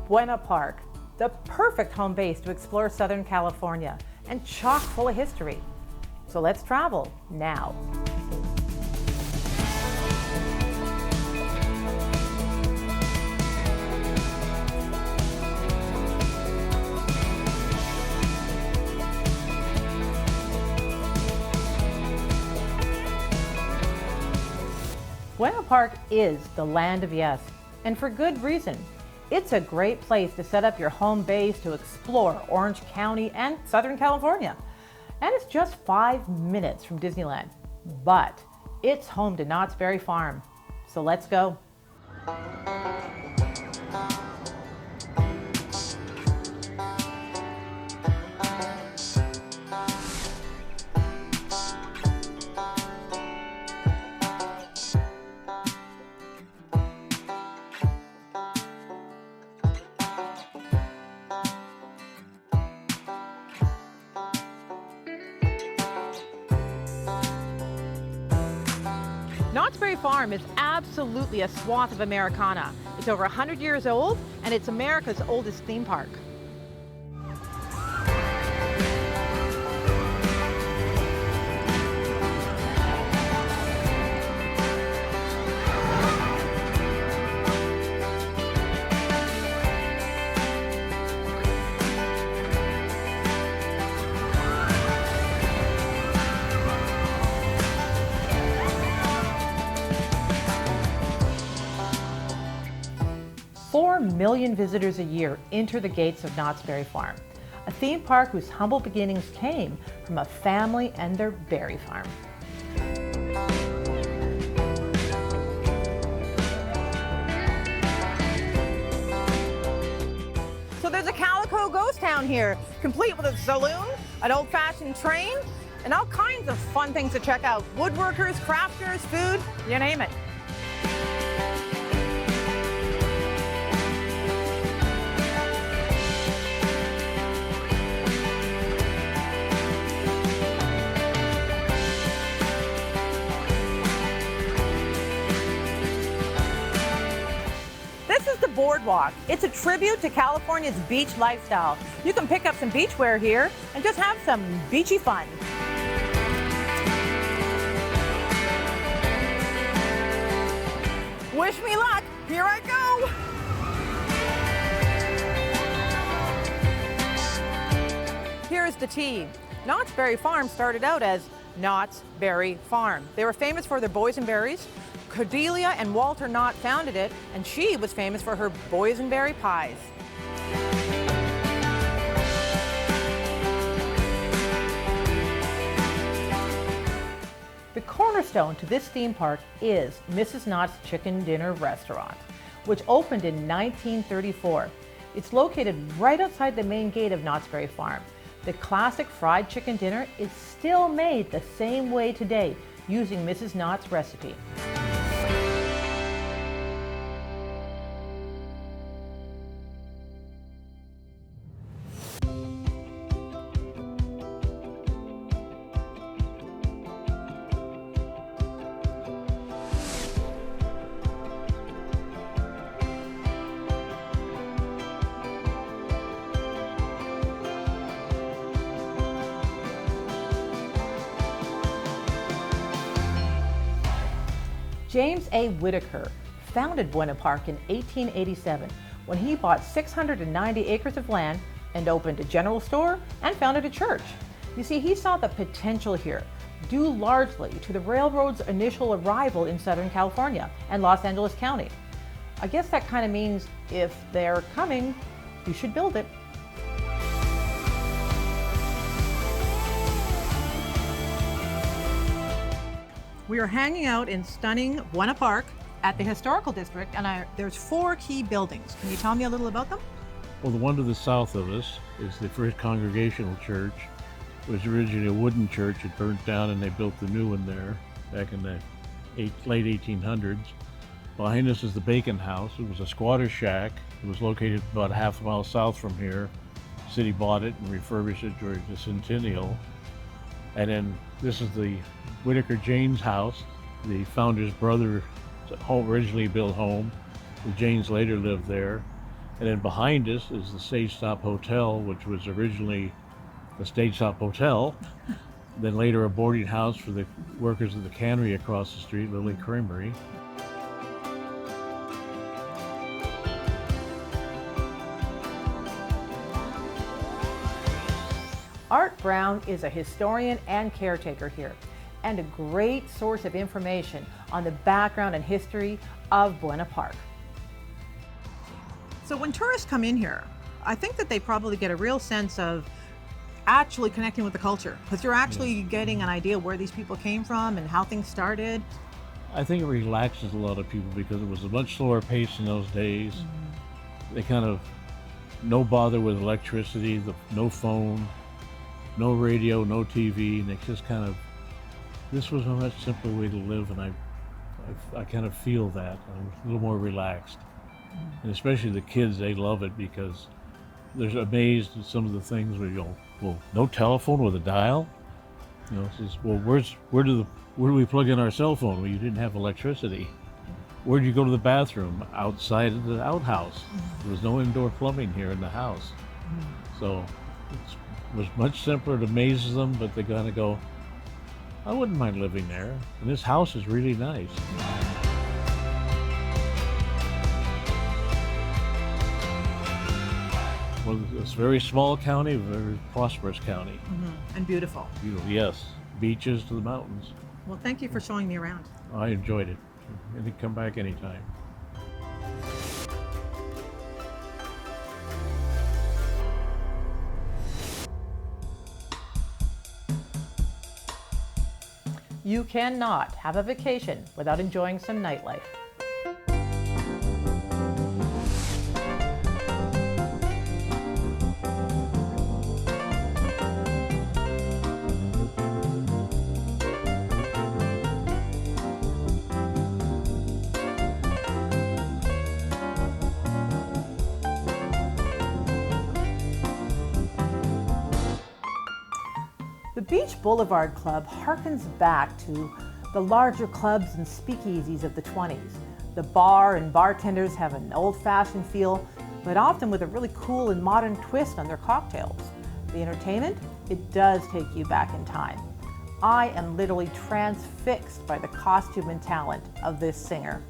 Buena Park, the perfect home base to explore Southern California and chock full of history. So let's travel now. Buena Park is the land of yes, and for good reason. It's a great place to set up your home base to explore Orange County and Southern California. And it's just 5 minutes from Disneyland, but it's home to Knott's Berry Farm. So let's go. Knott's Berry Farm is absolutely a swath of Americana. It's over 100 years old, and it's America's oldest theme park. Four million visitors a year enter the gates of Knott's Berry Farm, a theme park whose humble beginnings came from a family and their berry farm. So there's a calico ghost town here, complete with a saloon, an old-fashioned train, and all kinds of fun things to check out. Woodworkers, crafters, food, you name it. This is the boardwalk. It's a tribute to California's beach lifestyle. You can pick up some beachwear here and just have some beachy fun. Wish me luck. Here I go. Here's the tea. Knott's Berry Farm started out as Knott's Berry Farm. They were famous for their boysenberries. Cordelia and Walter Knott founded it, and she was famous for her boysenberry pies. The cornerstone to this theme park is Mrs. Knott's Chicken Dinner Restaurant, which opened in 1934. It's located right outside the main gate of Knott's Berry Farm. The classic fried chicken dinner is still made the same way today, using Mrs. Knott's recipe. James A. Whitaker founded Buena Park in 1887 when he bought 690 acres of land and opened a general store and founded a church. You see, he saw the potential here, due largely to the railroad's initial arrival in Southern California and Los Angeles County. I guess that kind of means if they're coming, you should build it. We are hanging out in stunning Buena Park at the Historical District, and there's 4 key buildings. Can you tell me a little about them? Well, the one to the south of us is the First Congregational Church. It was originally a wooden church. It burnt down and they built the new one there back in the late 1800s. Behind us is the Bacon House. It was a squatter shack. It was located about a half a mile south from here. The city bought it and refurbished it during the centennial. And then this is the Whitaker Janes house, the founder's brother originally built home. The Janes later lived there. And then behind us is the Stage Stop Hotel, which was originally the Stage Stop Hotel, then later a boarding house for the workers of the cannery across the street, Lily Creamery. Art Brown is a historian and caretaker here, and a great source of information on the background and history of Buena Park. So when tourists come in here, I think that they probably get a real sense of actually connecting with the culture, because you're actually getting an idea where these people came from and how things started. I think it relaxes a lot of people because it was a much slower pace in those days. They kind of no bother with electricity, no phone, no radio, no TV, and it just kind of, this was a much simpler way to live, and I kind of feel that. I'm a little more relaxed. And especially the kids, they love it because they're amazed at some of the things where you go, well, no telephone with a dial? You know, it says, well, where do we plug in our cell phone? Well, you didn't have electricity. Where do you go to the bathroom? Outside of the outhouse. There was no indoor plumbing here in the house. So it was much simpler. It amazes them, but they kind of go, I wouldn't mind living there. And this house is really nice. Well, it's a very small county, a very prosperous county. And beautiful. Beautiful, yes. Beaches to the mountains. Well, thank you for showing me around. I enjoyed it. You can come back anytime. You cannot have a vacation without enjoying some nightlife. The Beach Boulevard Club harkens back to the larger clubs and speakeasies of the 20s. The bar and bartenders have an old-fashioned feel, but often with a really cool and modern twist on their cocktails. The entertainment, it does take you back in time. I am literally transfixed by the costume and talent of this singer.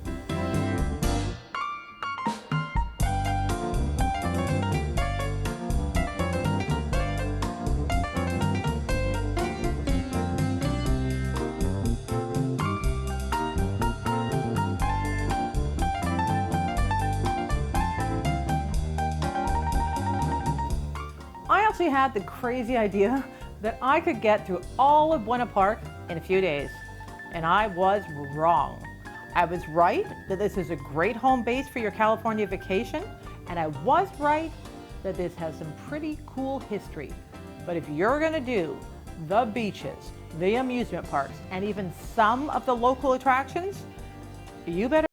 I actually had the crazy idea that I could get through all of Buena Park in a few days, and I was wrong. I was right that this is a great home base for your California vacation, and I was right that this has some pretty cool history. But if you're gonna do the beaches, the amusement parks, and even some of the local attractions, you better